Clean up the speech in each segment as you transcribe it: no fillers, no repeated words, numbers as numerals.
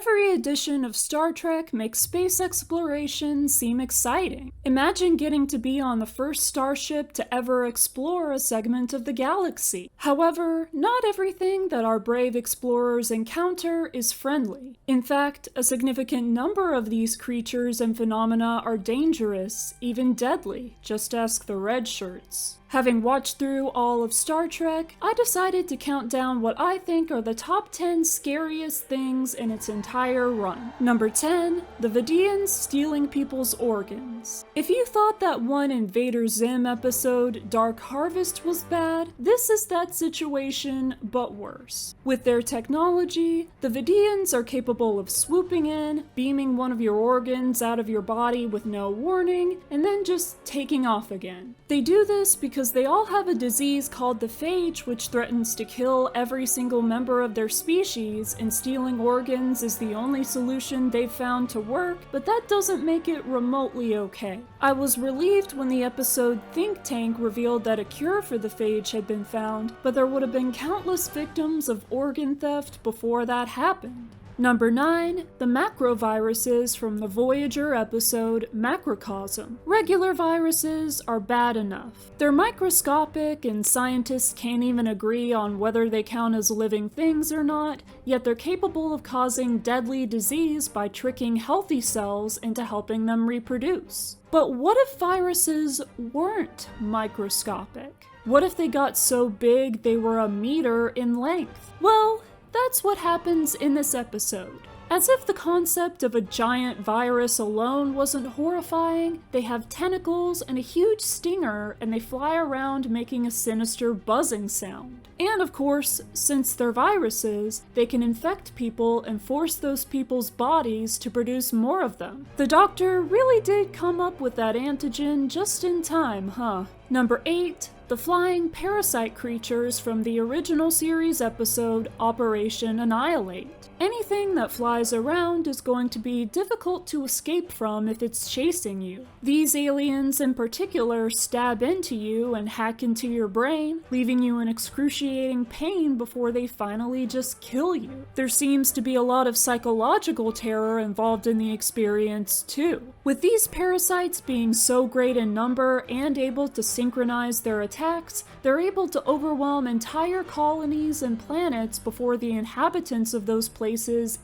Every edition of Star Trek makes space exploration seem exciting. Imagine getting to be on the first starship to ever explore a segment of the galaxy. However, not everything that our brave explorers encounter is friendly. In fact, a significant number of these creatures and phenomena are dangerous, even deadly. Just ask the red shirts. Having watched through all of Star Trek, I decided to count down what I think are the top 10 scariest things in its entire run. Number 10, the Vidians stealing people's organs. If you thought that one Invader Zim episode, Dark Harvest, was bad, this is that situation, but worse. With their technology, the Vidians are capable of swooping in, beaming one of your organs out of your body with no warning, and then just taking off again. They do this because they all have a disease called the phage, which threatens to kill every single member of their species, and stealing organs is the only solution they've found to work, but that doesn't make it remotely okay. I was relieved when the episode Think Tank revealed that a cure for the phage had been found, but there would have been countless victims of organ theft before that happened. Number 9, the macroviruses from the Voyager episode Macrocosm. Regular viruses are bad enough. They're microscopic and scientists can't even agree on whether they count as living things or not, yet they're capable of causing deadly disease by tricking healthy cells into helping them reproduce. But what if viruses weren't microscopic? What if they got so big they were a meter in length? Well, that's what happens in this episode. As if the concept of a giant virus alone wasn't horrifying, they have tentacles and a huge stinger, and they fly around making a sinister buzzing sound. And of course, since they're viruses, they can infect people and force those people's bodies to produce more of them. The Doctor really did come up with that antigen just in time, huh? Number 8, the flying parasite creatures from the original series episode Operation Annihilate. Anything that flies around is going to be difficult to escape from if it's chasing you. These aliens in particular stab into you and hack into your brain, leaving you in excruciating pain before they finally just kill you. There seems to be a lot of psychological terror involved in the experience too. With these parasites being so great in number and able to synchronize their attacks, they're able to overwhelm entire colonies and planets before the inhabitants of those places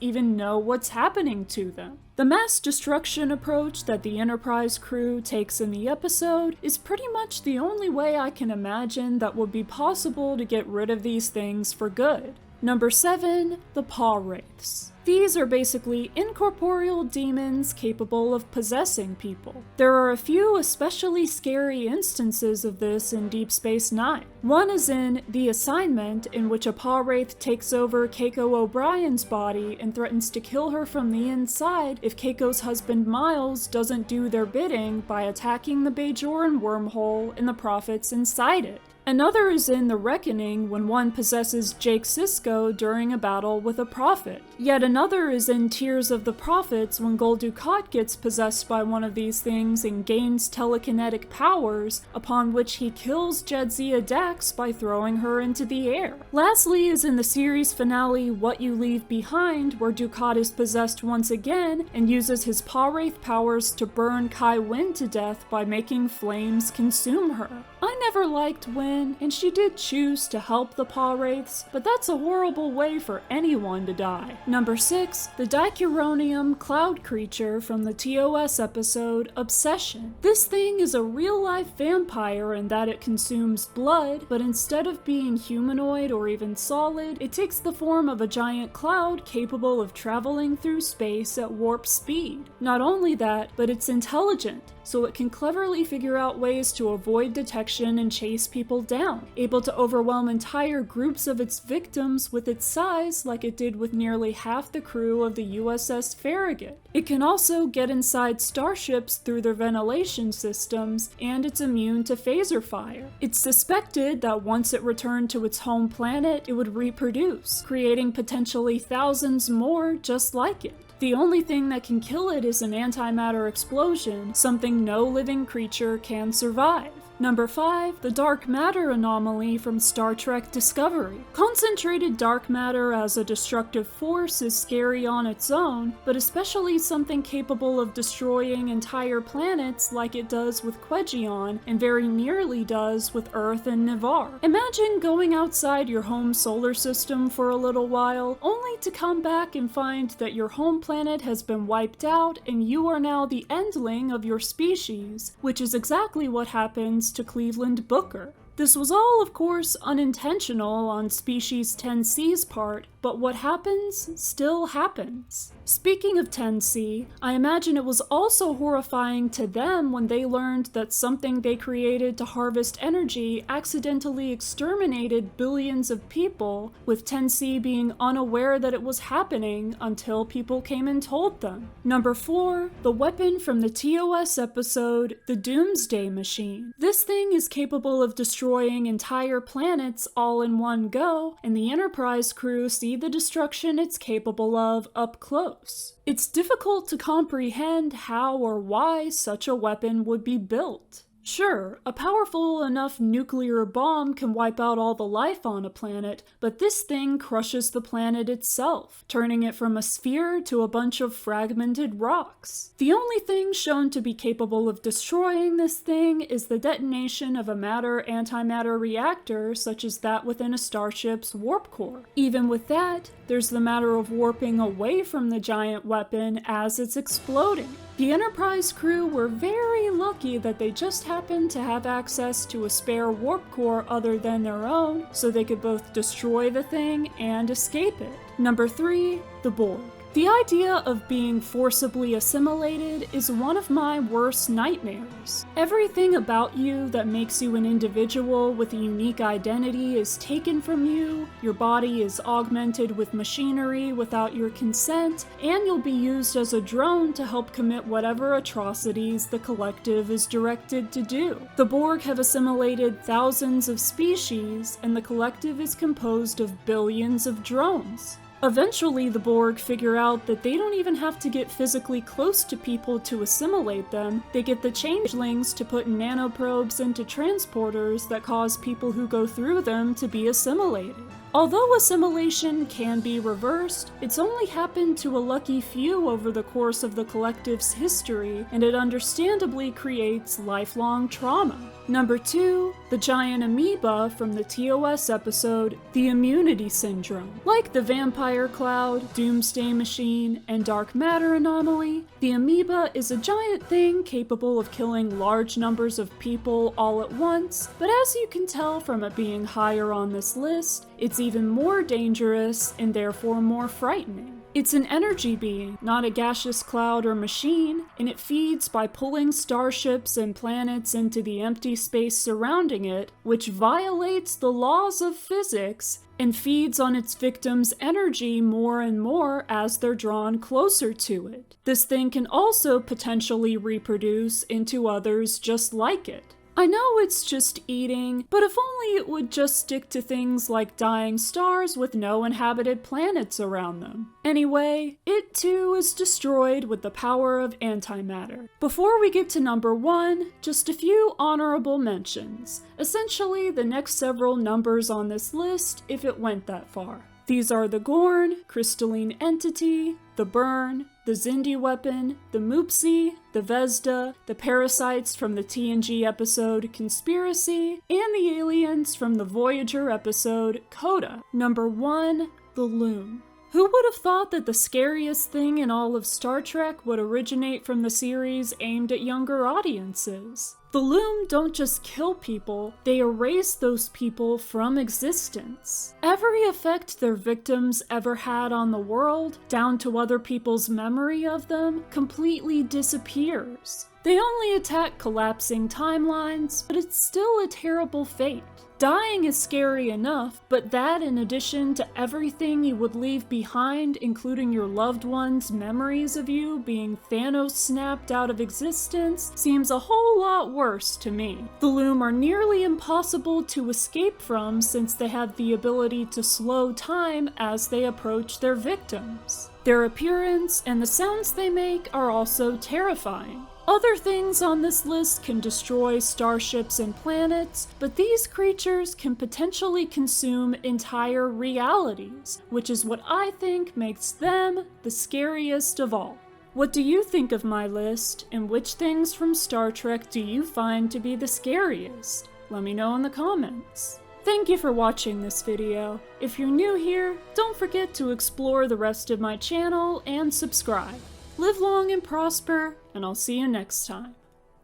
even know what's happening to them. The mass destruction approach that the Enterprise crew takes in the episode is pretty much the only way I can imagine that would be possible to get rid of these things for good. Number 7, the paw wraiths. These are basically incorporeal demons capable of possessing people. There are a few especially scary instances of this in Deep Space Nine. One is in The Assignment, in which a paw wraith takes over Keiko O'Brien's body and threatens to kill her from the inside if Keiko's husband Miles doesn't do their bidding by attacking the Bajoran wormhole and the prophets inside it. Another is in The Reckoning, when one possesses Jake Sisko during a battle with a prophet. Yet another is in Tears of the Prophets, when Gul Dukat gets possessed by one of these things and gains telekinetic powers, upon which he kills Jadzia Dax by throwing her into the air. Lastly is in the series finale What You Leave Behind, where Dukat is possessed once again and uses his paw wraith powers to burn Kai Wynn to death by making flames consume her. I never liked Wynn, and she did choose to help the paw wraiths, but that's a horrible way for anyone to die. Number 6, the Dicuronium cloud creature from the TOS episode Obsession. This thing is a real-life vampire in that it consumes blood, but instead of being humanoid or even solid, it takes the form of a giant cloud capable of traveling through space at warp speed. Not only that, but it's intelligent, so it can cleverly figure out ways to avoid detection and chase people down, able to overwhelm entire groups of its victims with its size like it did with nearly half the crew of the USS Farragut. It can also get inside starships through their ventilation systems, and it's immune to phaser fire. It's suspected that once it returned to its home planet, it would reproduce, creating potentially thousands more just like it. The only thing that can kill it is an antimatter explosion, something no living creature can survive. Number 5, the dark matter anomaly from Star Trek Discovery. Concentrated dark matter as a destructive force is scary on its own, but especially something capable of destroying entire planets like it does with Quegion and very nearly does with Earth and Nivar. Imagine going outside your home solar system for a little while, only to come back and find that your home planet has been wiped out and you are now the endling of your species, which is exactly what happens to Cleveland Booker. This was all, of course, unintentional on Species 10C's part, but what happens still happens. Speaking of 10C, I imagine it was also horrifying to them when they learned that something they created to harvest energy accidentally exterminated billions of people, with 10C being unaware that it was happening until people came and told them. Number 4, the weapon from the TOS episode, the Doomsday Machine. This thing is capable of destroying entire planets all in one go, and the Enterprise crew see the destruction it's capable of up close. It's difficult to comprehend how or why such a weapon would be built. Sure, a powerful enough nuclear bomb can wipe out all the life on a planet, but this thing crushes the planet itself, turning it from a sphere to a bunch of fragmented rocks. The only thing shown to be capable of destroying this thing is the detonation of a matter-antimatter reactor such as that within a starship's warp core. Even with that, there's the matter of warping away from the giant weapon as it's exploding. The Enterprise crew were very lucky that they just happened to have access to a spare warp core other than their own, so they could both destroy the thing and escape it. Number 3, the Borg. The idea of being forcibly assimilated is one of my worst nightmares. Everything about you that makes you an individual with a unique identity is taken from you, your body is augmented with machinery without your consent, and you'll be used as a drone to help commit whatever atrocities the collective is directed to do. The Borg have assimilated thousands of species, and the collective is composed of billions of drones. Eventually, the Borg figure out that they don't even have to get physically close to people to assimilate them. They get the changelings to put nanoprobes into transporters that cause people who go through them to be assimilated. Although assimilation can be reversed, it's only happened to a lucky few over the course of the collective's history, and it understandably creates lifelong trauma. Number 2, the giant amoeba from the TOS episode, the Immunity Syndrome. Like the Vampire Cloud, Doomsday Machine, and Dark Matter Anomaly, the amoeba is a giant thing capable of killing large numbers of people all at once, but as you can tell from it being higher on this list, it's even more dangerous and therefore more frightening. It's an energy being, not a gaseous cloud or machine, and it feeds by pulling starships and planets into the empty space surrounding it, which violates the laws of physics and feeds on its victims' energy more and more as they're drawn closer to it. This thing can also potentially reproduce into others just like it. I know it's just eating, but if only it would just stick to things like dying stars with no inhabited planets around them. Anyway, it too is destroyed with the power of antimatter. Before we get to number 1, just a few honorable mentions. Essentially, the next several numbers on this list if it went that far. These are the Gorn, Crystalline Entity, the Burn, the Xindi Weapon, the Moopsie, the Vesda, the Parasites from the TNG episode Conspiracy, and the aliens from the Voyager episode Coda. Number 1, the Loom. Who would have thought that the scariest thing in all of Star Trek would originate from the series aimed at younger audiences? The Loom don't just kill people, they erase those people from existence. Every effect their victims ever had on the world, down to other people's memory of them, completely disappears. They only attack collapsing timelines, but it's still a terrible fate. Dying is scary enough, but that in addition to everything you would leave behind, including your loved ones' memories of you being Thanos snapped out of existence, seems a whole lot worse to me. The Loom are nearly impossible to escape from since they have the ability to slow time as they approach their victims. Their appearance and the sounds they make are also terrifying. Other things on this list can destroy starships and planets, but these creatures can potentially consume entire realities, which is what I think makes them the scariest of all. What do you think of my list, and which things from Star Trek do you find to be the scariest? Let me know in the comments. Thank you for watching this video. If you're new here, don't forget to explore the rest of my channel and subscribe. Live long and prosper, and I'll see you next time.